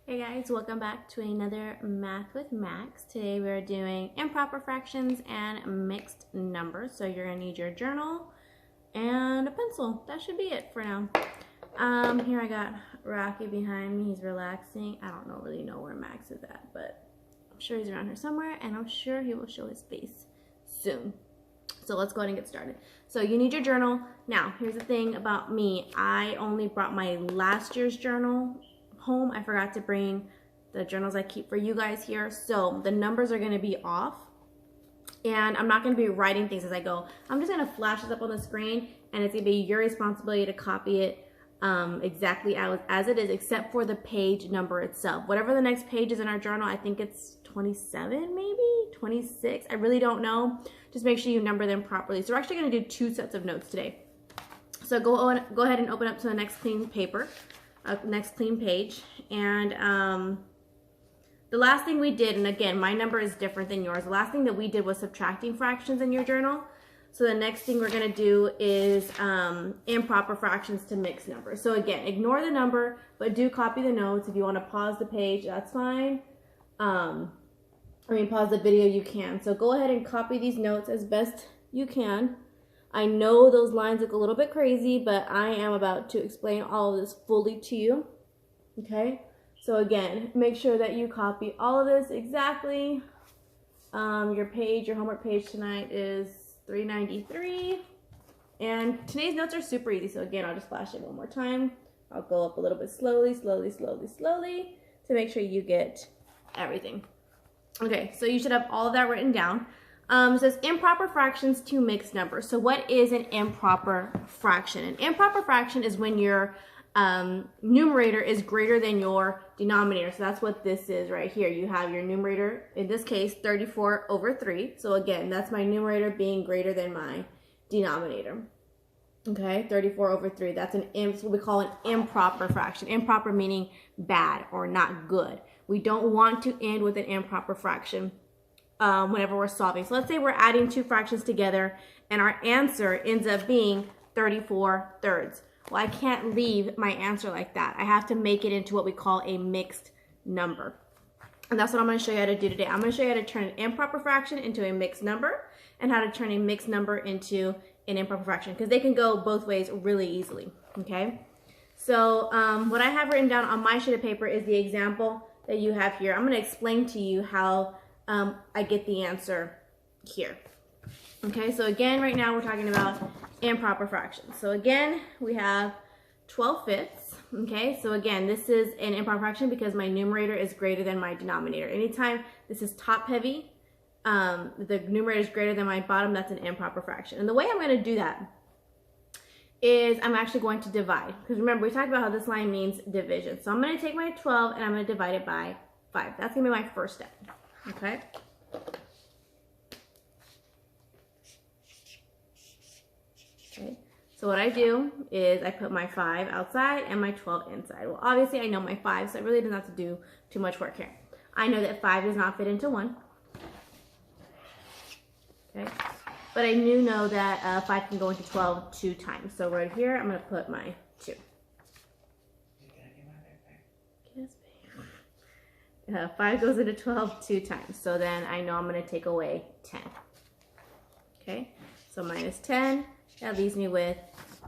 Hey guys, welcome back to another Math with Max. Today we're doing improper fractions and mixed numbers. So you're going to need your journal and a pencil. That should be it for now. Here I got Rocky behind me. He's relaxing. I don't really know where Max is at, but I'm sure he's around here somewhere, and I'm sure he will show his face soon. So let's go ahead and get started. So you need your journal. Now, here's the thing about me. I only brought my last year's journal home. I forgot to bring the journals I keep for you guys here. So the numbers are going to be off, and I'm not going to be writing things as I go. I'm just going to flash this up on the screen, and it's going to be your responsibility to copy it exactly as it is, except for the page number itself. Whatever the next page is in our journal, I think it's 27, maybe 26. I really don't know. Just make sure you number them properly. So we're actually going to do 2 sets of notes today. So go ahead and open up to the next clean paper, next clean page. And the last thing we did, and again, my number is different than yours. The last thing that we did was subtracting fractions in your journal. So the next thing we're going to do is improper fractions to mixed numbers. So again, ignore the number, but do copy the notes. If you want to pause the page, that's fine. Pause the video, you can. So go ahead and copy these notes as best you can. I know those lines look a little bit crazy, but I am about to explain all of this fully to you. Okay? So again, make sure that you copy all of this exactly. Your homework page tonight is 393. And today's notes are super easy. So again, I'll just flash it one more time. I'll go up a little bit slowly to make sure you get everything. Okay, so you should have all of that written down. It says improper fractions to mixed numbers. So what is an improper fraction? An improper fraction is when your numerator is greater than your denominator. So that's what this is right here. You have your numerator, in this case, 34 over 3. So again, that's my numerator being greater than my denominator. Okay, 34 over 3. That's what we call an improper fraction. Improper meaning bad or not good. We don't want to end with an improper fraction whenever we're solving. So let's say we're adding 2 fractions together and our answer ends up being 34 thirds. Well, I can't leave my answer like that. I have to make it into what we call a mixed number. And that's what I'm going to show you how to do today. I'm going to show you how to turn an improper fraction into a mixed number and how to turn a mixed number into an improper fraction, because they can go both ways really easily. Okay? So what I have written down on my sheet of paper is the example that you have here. I'm going to explain to you how I get the answer here. Okay, so again, right now we're talking about improper fractions. So again, we have 12 fifths. Okay, so again, this is an improper fraction because my numerator is greater than my denominator. Anytime this is top heavy, the numerator is greater than my bottom, that's an improper fraction. And the way I'm going to do that is I'm actually going to divide. Because remember, we talked about how this line means division. So I'm going to take my 12 and I'm going to divide it by 5. That's going to be my first step. Okay? Okay. So what I do is I put my 5 outside and my 12 inside. Well, obviously I know my 5, so I really don't have to do too much work here. I know that 5 does not fit into 1. Okay? But I do know that 5 can go into 12 2 times. So right here, I'm going to put my 2. Yes, babe. 5 goes into 12 2 times. So then I know I'm going to take away 10. Okay? So minus 10, that leaves me with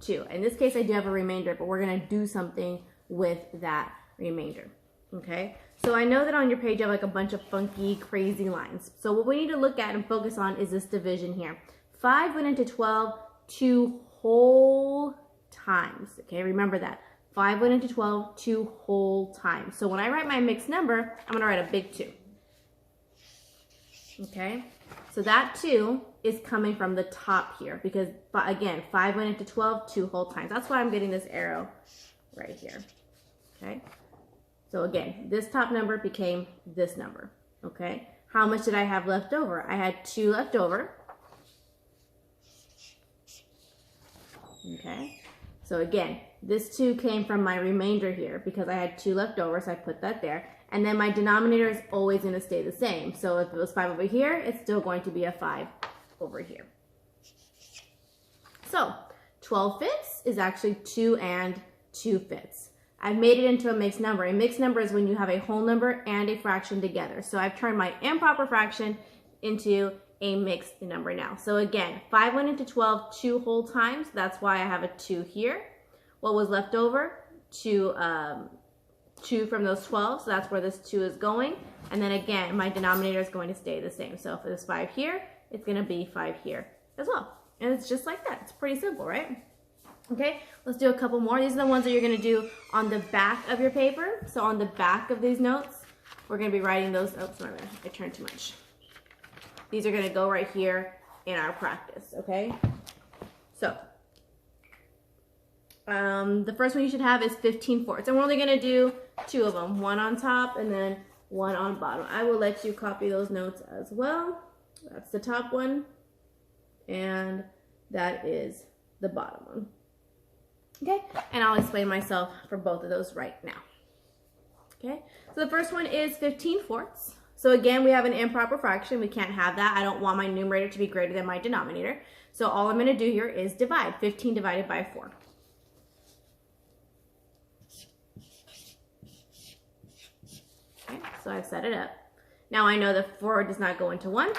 2. In this case, I do have a remainder, but we're going to do something with that remainder. Okay? So I know that on your page you have like a bunch of funky, crazy lines. So what we need to look at and focus on is this division here. 5 went into 12 2 whole times. Okay, remember that. 5 went into 12 2 whole times. So when I write my mixed number, I'm going to write a big 2. Okay, so that 2 is coming from the top here because, again, 5 went into 12 2 whole times. That's why I'm getting this arrow right here. Okay. So again, this top number became this number, okay? How much did I have left over? I had 2 left over, okay? So again, this 2 came from my remainder here because I had 2 left over, so I put that there. And then my denominator is always going to stay the same. So if it was 5 over here, it's still going to be a 5 over here. So 12 fifths is actually 2 and 2 fifths. I've made it into a mixed number. A mixed number is when you have a whole number and a fraction together. So I've turned my improper fraction into a mixed number now. So again, 5 went into 12 2 whole times. That's why I have a 2 here. What was left over? 2 from those 12. So that's where this 2 is going. And then again, my denominator is going to stay the same. So if there's 5 here, it's going to be 5 here as well. And it's just like that. It's pretty simple, right? Okay, let's do a couple more. These are the ones that you're going to do on the back of your paper. So on the back of these notes, we're going to be writing those. Oops, sorry, I turned too much. These are going to go right here in our practice, okay? So the first one you should have is 15/4. And we're only going to do 2 of them, one on top and then one on bottom. I will let you copy those notes as well. That's the top one, and that is the bottom one. Okay, and I'll explain myself for both of those right now. Okay, so the first one is 15/4. So again, we have an improper fraction. We can't have that. I don't want my numerator to be greater than my denominator. So all I'm going to do here is divide. 15 divided by 4. Okay, so I've set it up. Now I know that 4 does not go into 1.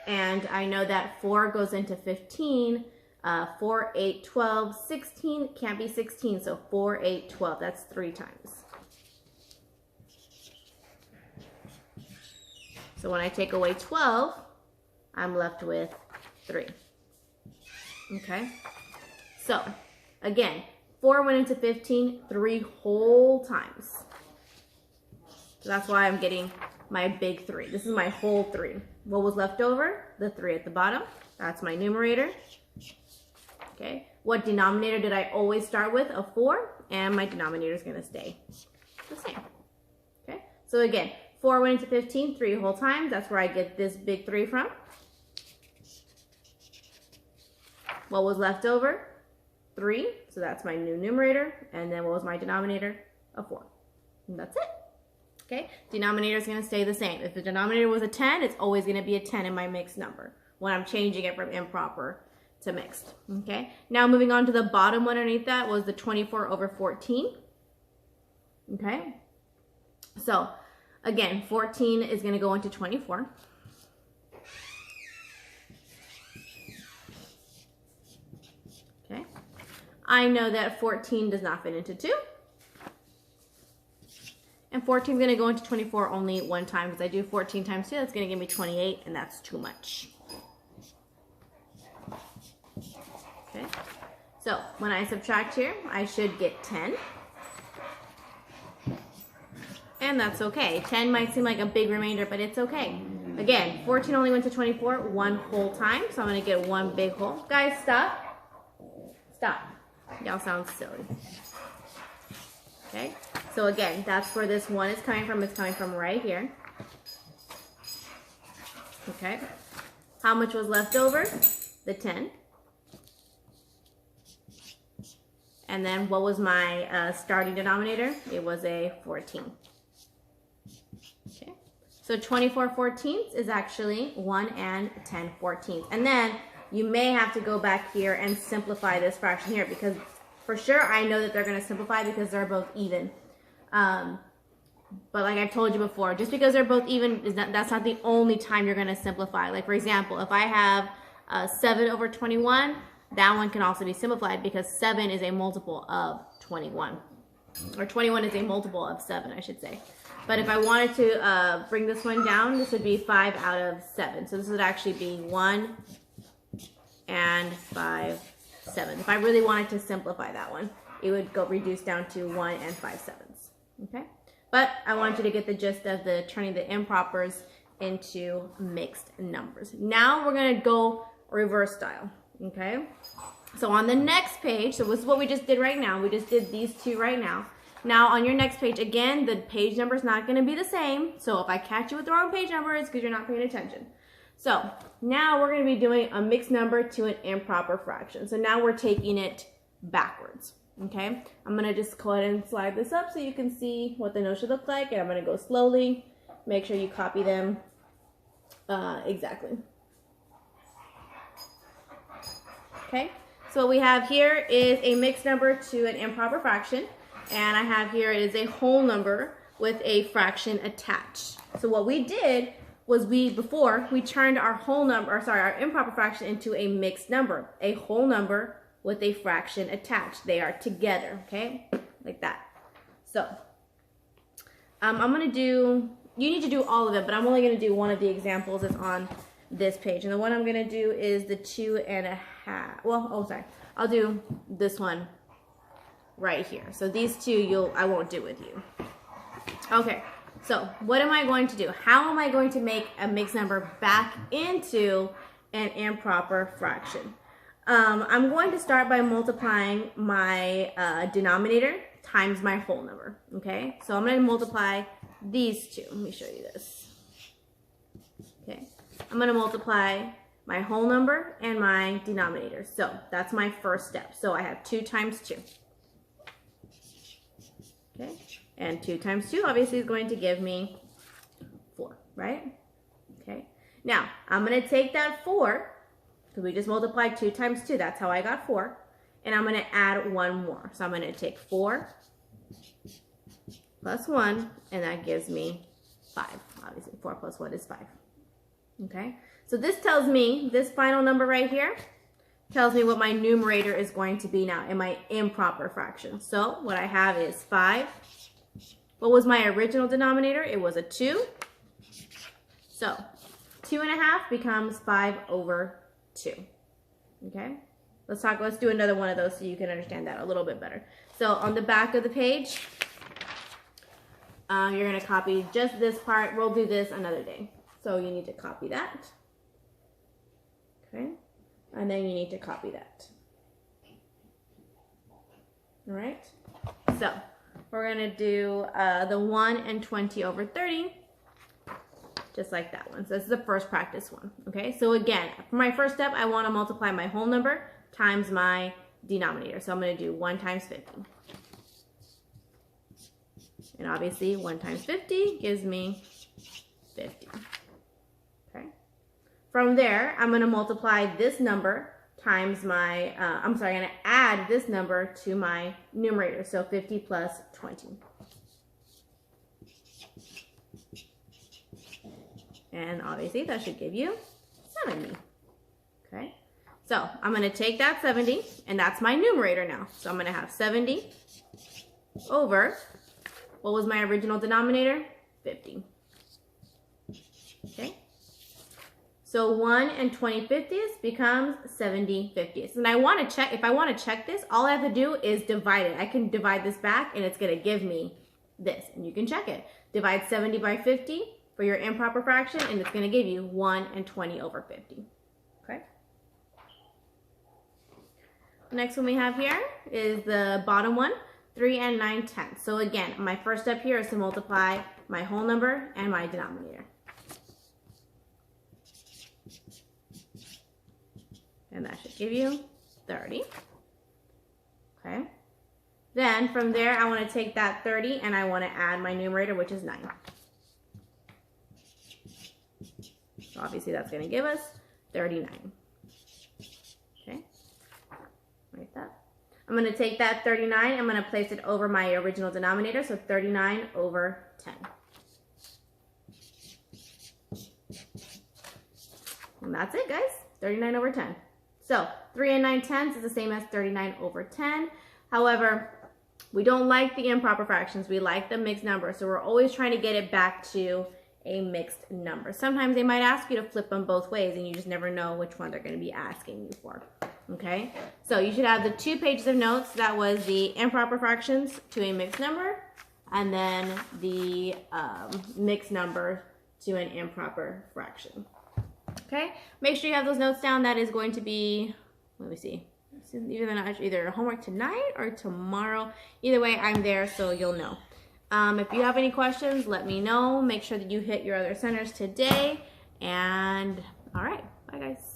And I know that 4 goes into 15. 4, 8, 12, 16. Can't be 16, so 4, 8, 12. That's 3 times. So when I take away 12, I'm left with 3. Okay? So, again, 4 went into 15 3 whole times. So that's why I'm getting my big 3. This is my whole 3. What was left over? The 3 at the bottom. That's my numerator. Okay. What denominator did I always start with? A 4. And my denominator is going to stay the same. Okay. So again, 4 went into 15 3 whole times. That's where I get this big 3 from. What was left over? 3. So that's my new numerator. And then what was my denominator? A 4. And that's it. Okay, denominator is going to stay the same. If the denominator was a 10, it's always going to be a 10 in my mixed number when I'm changing it from improper to mixed. Okay, now moving on to the bottom one underneath that was the 24/14. Okay, so again, 14 is going to go into 24. Okay, I know that 14 does not fit into 2. And 14 is going to go into 24 only one time because I do 14 times 2. That's going to give me 28, and that's too much. Okay. So when I subtract here, I should get 10. And that's okay. 10 might seem like a big remainder, but it's okay. Again, 14 only went to 24 one whole time, so I'm going to get one big whole. Guys, stop. Stop. Y'all sound silly. Okay. So again, that's where this 1 is coming from. It's coming from right here. Okay. How much was left over? The 10. And then what was my starting denominator? It was a 14. Okay. So 24/14 is actually 1 and 10/14. And then you may have to go back here and simplify this fraction here because for sure I know that they're going to simplify because they're both even. But like I told you before, just because they're both even, that's not the only time you're going to simplify. Like for example, if I have 7/21, that one can also be simplified because 7 is a multiple of 21. Or 21 is a multiple of 7, I should say. But if I wanted to bring this one down, this would be 5 out of 7. So this would actually be 1 and 5 7. If I really wanted to simplify that one, it would go reduce down to 1 and 5/7. Okay, but I want you to get the gist of the turning the impropers into mixed numbers. Now we're going to go reverse style. Okay, so on the next page, so this is what we just did right now. We just did these two right now. Now on your next page, again, the page number is not going to be the same. So if I catch you with the wrong page number, it's because you're not paying attention. So now we're going to be doing a mixed number to an improper fraction. So now we're taking it backwards. Okay, I'm going to just go ahead and slide this up so you can see what the note should look like. And I'm going to go slowly. Make sure you copy them exactly. Okay, so what we have here is a mixed number to an improper fraction. And I have here is a whole number with a fraction attached. So what we did was before we turned our our improper fraction into a mixed number, a whole number with a fraction attached. They are together, okay? Like that. So you need to do all of it, but I'm only gonna do one of the examples that's on this page. And the one I'm gonna do is the 2.5. Well, oh, sorry. I'll do this one right here. So these two I won't do with you. Okay, so what am I going to do? How am I going to make a mixed number back into an improper fraction? I'm going to start by multiplying my denominator times my whole number, okay? So I'm going to multiply these two. Let me show you this. Okay, I'm going to multiply my whole number and my denominator. So that's my first step. So I have 2 times 2. Okay, and 2 times 2 obviously is going to give me 4, right? Okay, now I'm going to take that 4, because we just multiplied 2 times 2, that's how I got 4, and I'm going to add 1 more. So I'm going to take 4 plus 1, and that gives me 5. Obviously 4 plus 1 is 5. Okay, so this tells me, this final number right here, tells me what my numerator is going to be now in my improper fraction. So what I have is 5. What was my original denominator? It was a 2. So 2.5 becomes 5 over 2. Okay, let's do another one of those so you can understand that a little bit better. So on the back of the page, you're going to copy just this part. We'll do this another day. So you need to copy that. Okay, and then you need to copy that. All right, so we're going to do the 1 and 20 over 30, just like that one. So this is the first practice one. Okay, so again, for my first step, I want to multiply my whole number times my denominator. So I'm going to do 1 times 50. And obviously 1 times 50 gives me 50. Okay. From there, I'm going to multiply this number times my, I'm going to add this number to my numerator. So 50 plus 20. And obviously that should give you 70. Okay. So I'm going to take that 70, and that's my numerator now. So I'm going to have 70 over, what was my original denominator? 50. Okay. So 1 and 20/50 becomes 70/50. And I want to check, if I want to check this, all I have to do is divide it. I can divide this back and it's going to give me this. And you can check it. Divide 70 by 50 for your improper fraction, and it's going to give you 1 and 20 over 50. Okay. The next one we have here is the bottom one, 3 and 9/10. So again, my first step here is to multiply my whole number and my denominator. And that should give you 30. Okay. Then from there, I want to take that 30 and I want to add my numerator, which is 9. So obviously that's going to give us 39. Okay. Like that. I'm going to take that 39, I'm going to place it over my original denominator, so 39 over 10. And that's it, guys. 39 over 10. So 3 and 9/10 is the same as 39 over 10. However, we don't like the improper fractions. We like the mixed number. So we're always trying to get it back to a mixed number. Sometimes they might ask you to flip them both ways, and you just never know which one they're going to be asking you for. Okay, so you should have the 2 pages of notes. That was the improper fractions to a mixed number, and then the mixed number to an improper fraction. Okay, make sure you have those notes down. That is going to be, let me see, either homework tonight or tomorrow. Either way, I'm there, so you'll know. If you have any questions, let me know. Make sure that you hit your other centers today. And all right, bye guys.